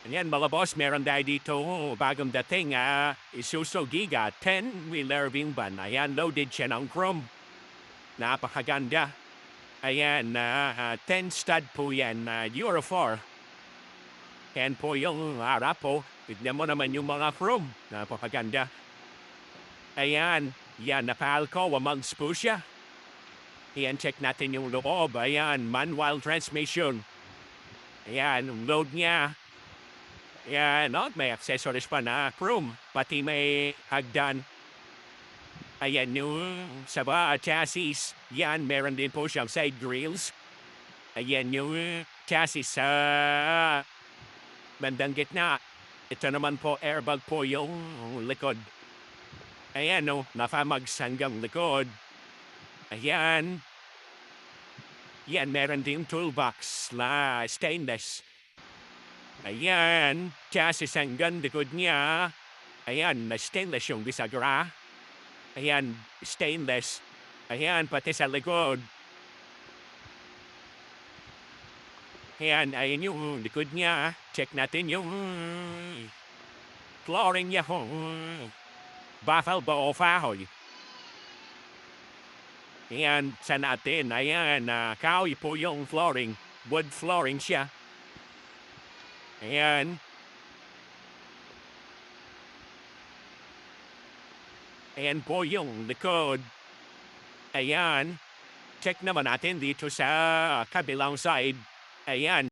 Ayan mga boss, meron tayo dito bagong dating Isuzu Giga 10-wheeler van. Ayan, loaded siya ng chrome. Napakaganda. Ayan, 10 stud po yan, Euro 4. Yan po yung harap po. Tignan mo naman yung mga chrome. Napakaganda. Ayan, yan, napalco, mags po siya. Ayan, check natin yung loob. Ayan, manual transmission. Ayan, load niya. Yan, no? May accessories pa na chrome, pati may hagdan. Ayan yung sa chassis. Yan, meron din po siyang side grills. Ayan yung chassis sa bandang gitna. Ito naman po, airbag po yung likod. Ayan, no? Nafamags hanggang likod. Ayan. Yan, meron din toolbox na stainless. Ayan, chassis hanggang likod niya. Ayan, na stainless yung bisagra. Ayan, stainless. Ayan, pati sa likod. Ayan, ayan yung likod niya. Check natin yung flooring niya. Buffalo o fahoy. Ayan, sa natin. Ayan, kahoy po yung flooring. Wood flooring siya. Ayan. Ayan po yung likod. Ayan. Check naman natin dito sa kabilang side. Ayan.